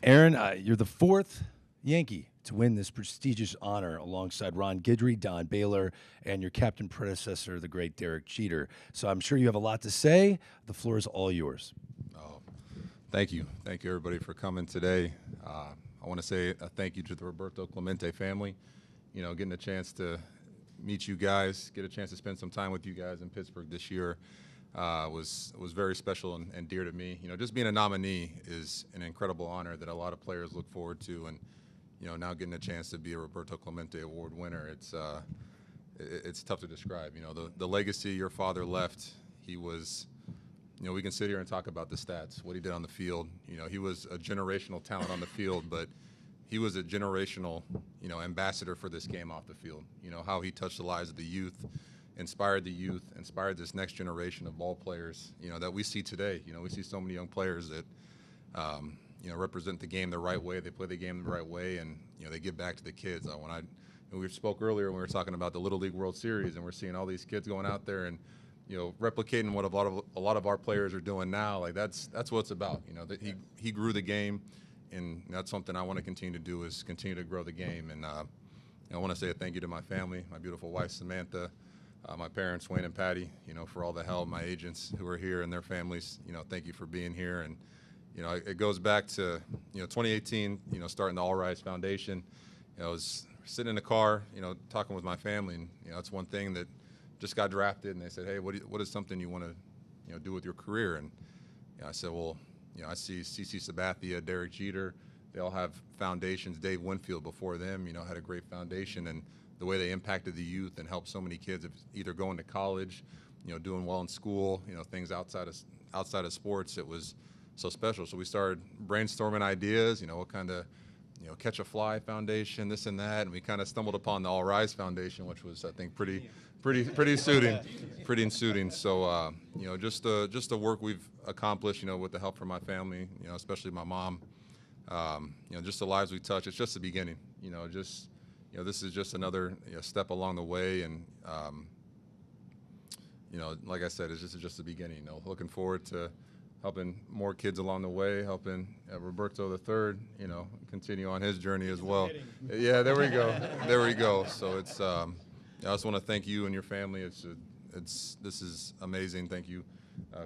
Aaron, you're the fourth Yankee to win this prestigious honor alongside Ron Guidry, Don Baylor, and your captain predecessor, the great Derek Jeter. So I'm sure you have a lot to say. The floor is all yours. Oh, thank you. Thank you, everybody, for coming today. I want to say a thank you to the Roberto Clemente family. You know, getting a chance to meet you guys, get a chance to spend some time with you guys in Pittsburgh this year was very special and dear to me. You know, just being a nominee is an incredible honor that a lot of players look forward to, and you know, now getting a chance to be a Roberto Clemente Award winner, it's tough to describe. You know, the legacy your father left, he was, you know, we can sit here and talk about the stats, what he did on the field. You know, he was a generational talent on the field, but he was a generational, you know, ambassador for this game off the field. You know, how he touched the lives of the youth, inspired this next generation of ball players, you know, that we see today. You know, we see so many young players that, you know, represent the game the right way. They play the game the right way, and you know, they give back to the kids. We spoke earlier when we were talking about the Little League World Series, and we're seeing all these kids going out there and, you know, replicating what a lot of our players are doing now. Like that's what it's about. You know, that he grew the game, and that's something I want to continue to do, is continue to grow the game. And I want to say a thank you to my family, my beautiful wife Samantha, my parents Wayne and Patty. You know, for all the help. My agents who are here and their families. You know, thank you for being here. And you know, it goes back to, you know, 2018, you know, starting the All Rise Foundation. You know, I was sitting in the car, you know, talking with my family, and, you know, it's one thing that just got drafted, and they said, hey, what is something you want to, you know, do with your career? And you know, I said, well, you know, I see CC Sabathia, Derek Jeter, they all have foundations. Dave Winfield before them, you know, had a great foundation, and the way they impacted the youth and helped so many kids either going to college, you know, doing well in school, you know, things outside of sports, it was so special. So we started brainstorming ideas, you know, what kind of, you know, Catch a Fly Foundation, this and that, and we kind of stumbled upon the All Rise Foundation, which was, I think, pretty suiting. So, you know, just the work we've accomplished, you know, with the help from my family, you know, especially my mom, you know, just the lives we touch. It's just the beginning, you know, this is just another, you know, step along the way, and you know, like I said, it's just the beginning. You know, looking forward to helping more kids along the way, helping Roberto III, you know, continue on his journey as well. Yeah, there we go. So it's, I just want to thank you and your family. This is amazing. Thank you,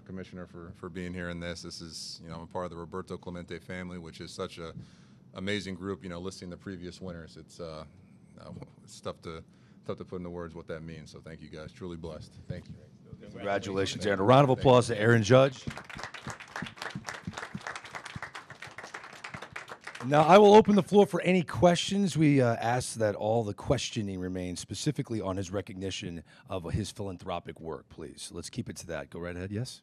Commissioner, for being here in this. This is, you know, I'm a part of the Roberto Clemente family, which is such a amazing group. You know, listing the previous winners, it's tough to put into words what that means. So thank you guys. Truly blessed. Thank you. Congratulations, Aaron. A round of applause to Aaron Judge. Now, I will open the floor for any questions. We ask that all the questioning remain specifically on his recognition of his philanthropic work, please. Let's keep it to that. Go right ahead, yes?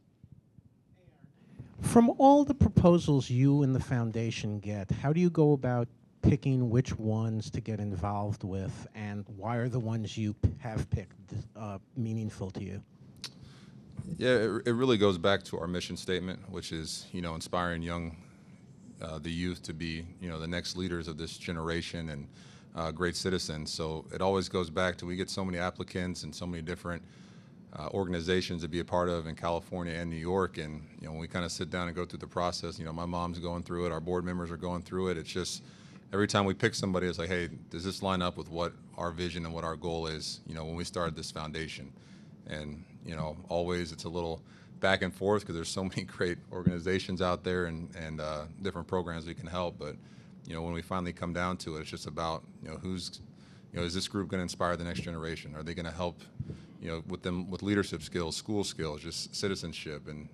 From all the proposals you and the foundation get, how do you go about picking which ones to get involved with, and why are the ones you have picked meaningful to you? Yeah, it really goes back to our mission statement, which is, you know, inspiring the youth to be, you know, the next leaders of this generation and great citizens. So it always goes back to, we get so many applicants and so many different organizations to be a part of in California and New York. And, you know, when we kind of sit down and go through the process, you know, my mom's going through it, our board members are going through it. It's just, every time we pick somebody, it's like, hey, does this line up with what our vision and what our goal is, you know, when we started this foundation? And, you know, always it's a little back and forth because there's so many great organizations out there and different programs we can help. But, you know, when we finally come down to it, it's just about, you know, is this group going to inspire the next generation? Are they going to help, you know, with leadership skills, school skills, just citizenship? And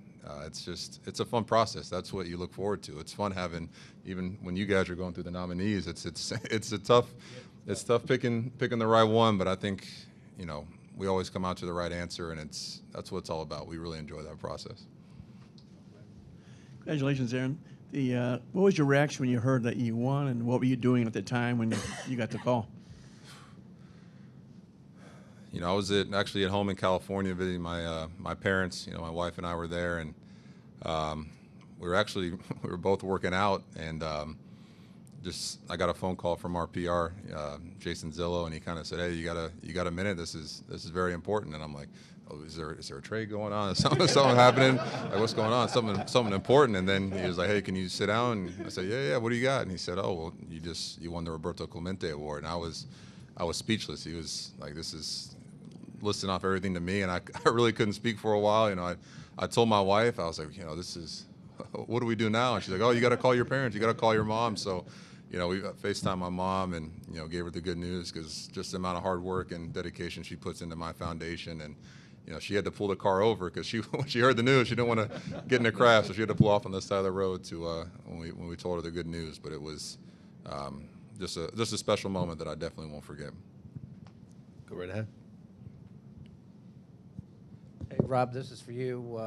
it's a fun process. That's what you look forward to. It's fun having, even when you guys are going through the nominees, it's tough picking the right one. But I think, you know, we always come out to the right answer, and that's what it's all about. We really enjoy that process. Congratulations, Aaron. What was your reaction when you heard that you won, and what were you doing at the time when you got the call? You know, I was actually at home in California visiting my parents. You know, my wife and I were there, and we were both working out, and I got a phone call from our PR, Jason Zillow, and he kind of said, "Hey, you got a minute? This is very important." And I'm like, oh, is there a trade going on? Is something happening? Like, what's going on? Something important. And then he was like, hey, can you sit down? And I said, yeah. What do you got? And he said, oh, well, you won the Roberto Clemente Award. And I was speechless. He was like, this is listing off everything to me, and I really couldn't speak for a while. You know, I told my wife, I was like, you know, this is, what do we do now? And she's like, oh, you got to call your parents. You got to call your mom. So, you know, we FaceTimed my mom and, you know, gave her the good news, because just the amount of hard work and dedication she puts into my foundation. And, you know, she had to pull the car over because when she heard the news, she didn't want to get in a crash, so she had to pull off on the side of the road to when we told her the good news. But it was just a special moment that I definitely won't forget. Go right ahead. Hey, Rob, this is for you.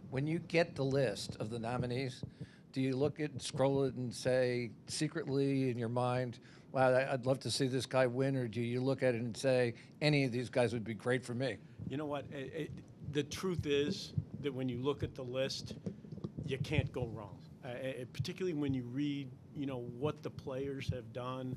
When you get the list of the nominees, do you look at, scroll it, and say secretly in your mind, wow, I'd love to see this guy win, or do you look at it and say, any of these guys would be great for me? You know what? The truth is that when you look at the list, you can't go wrong. Particularly when you read, you know, what the players have done.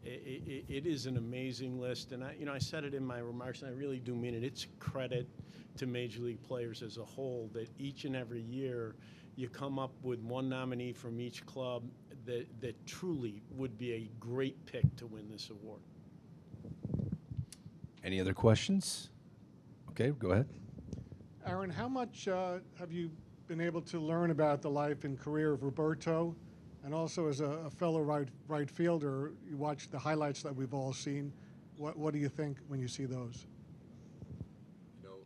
It is an amazing list, and I said it in my remarks, and I really do mean it. It's a credit to Major League players as a whole that each and every year you come up with one nominee from each club that truly would be a great pick to win this award. Any other questions? Okay, go ahead. Aaron, how much have you been able to learn about the life and career of Roberto? And also, as a fellow right fielder, you watch the highlights that we've all seen. What do you think when you see those? You know,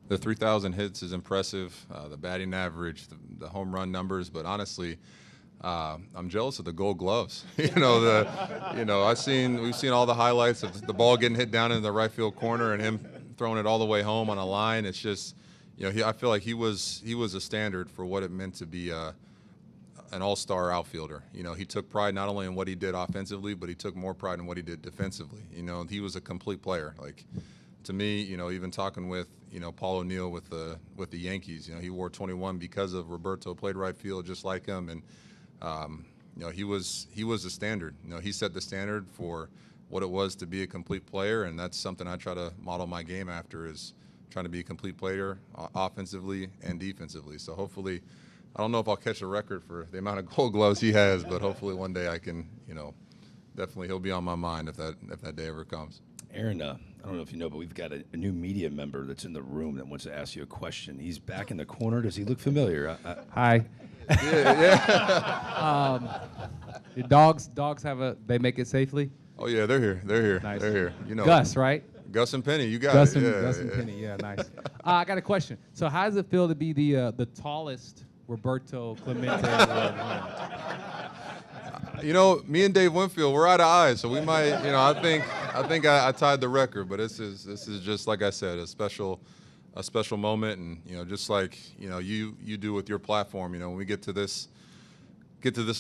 the 3,000 hits is impressive. The batting average, the home run numbers, but honestly, I'm jealous of the Gold Gloves. We've seen all the highlights of the ball getting hit down in the right field corner and him throwing it all the way home on a line. It's just, you know, I feel like he was a standard for what it meant to be an all-star outfielder. You know, he took pride not only in what he did offensively, but he took more pride in what he did defensively. You know, he was a complete player. Like, to me, you know, even talking with, you know, Paul O'Neill with the Yankees, you know, he wore 21 because of Roberto, played right field just like him, and you know, he was a standard. You know, he set the standard for what it was to be a complete player, and that's something I try to model my game after, is trying to be a complete player offensively and defensively. So hopefully, I don't know if I'll catch a record for the amount of Gold Gloves he has, but hopefully one day I can, you know, definitely he'll be on my mind if that day ever comes. Aaron, I don't know if you know, but we've got a new media member that's in the room that wants to ask you a question. He's back in the corner. Does he look familiar? Hi. Your dogs they make it safely? Oh yeah, they're here. Nice. They're here. You know, Gus, right? Gus and Penny, you got Gus it. and Penny, yeah, nice. I got a question. So how does it feel to be the tallest Roberto Clemente Award winner? You know, me and Dave Winfield, we're out of eyes, so we might, you know, I think I tied the record, but this is just, like I said, a special moment, and, you know, just like, you know, you do with your platform, you know, when we get to this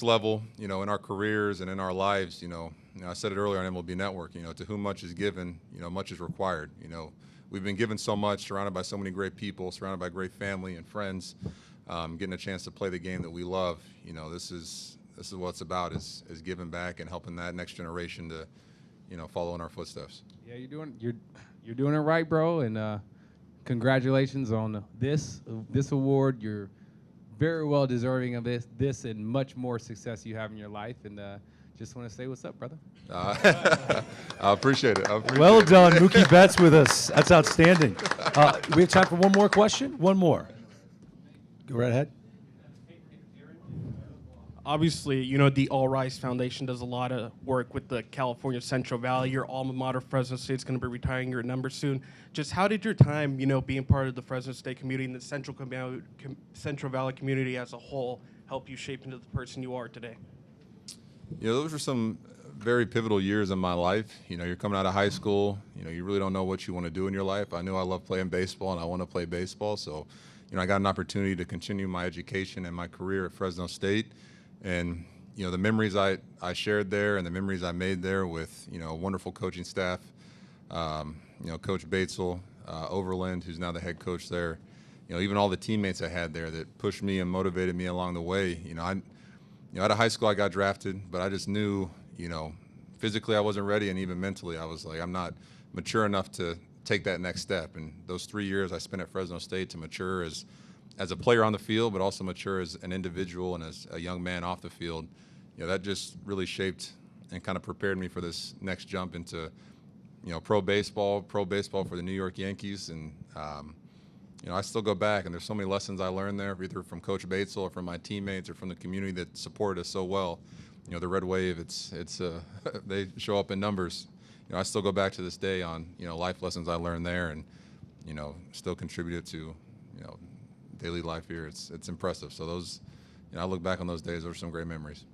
level, you know, in our careers and in our lives, you know, I said it earlier on MLB Network, you know, to whom much is given, you know, much is required. You know, we've been given so much, surrounded by so many great people, surrounded by great family and friends, getting a chance to play the game that we love. You know, this is what it's about, is giving back and helping that next generation to, you know, follow in our footsteps. Yeah, you're doing it right, bro, and congratulations on this award. You're very well deserving of this and much more success you have in your life, and just want to say what's up, brother. I appreciate it. Well done, Mookie Betts with us. That's outstanding. We have time for one more question. One more. Go right ahead. Obviously, you know, the All Rise Foundation does a lot of work with the California Central Valley. Your alma mater, Fresno State's going to be retiring your number soon. Just how did your time, you know, being part of the Fresno State community and the Central Valley community as a whole help you shape into the person you are today? You know, those were some very pivotal years in my life. You know, you're coming out of high school. You know, you really don't know what you want to do in your life. I knew I love playing baseball, and I want to play baseball. So, you know, I got an opportunity to continue my education and my career at Fresno State. And, you know, the memories I shared there and the memories I made there with, you know, a wonderful coaching staff, you know, Coach Batesel, Overland, who's now the head coach there, you know, even all the teammates I had there that pushed me and motivated me along the way. You know, out of high school I got drafted, but I just knew, you know, physically I wasn't ready, and even mentally I was like, I'm not mature enough to take that next step. And those 3 years I spent at Fresno State to mature as a player on the field, but also mature as an individual and as a young man off the field, that just really shaped and kind of prepared me for this next jump into, pro baseball for the New York Yankees. And, I still go back, and there's so many lessons I learned there, either from Coach Batesel or from my teammates or from the community that supported us so well. The Red Wave, it's they show up in numbers. I still go back to this day on, life lessons I learned there, and, still contributed to, daily life here. It's impressive. So those, I look back on those days. Those are some great memories.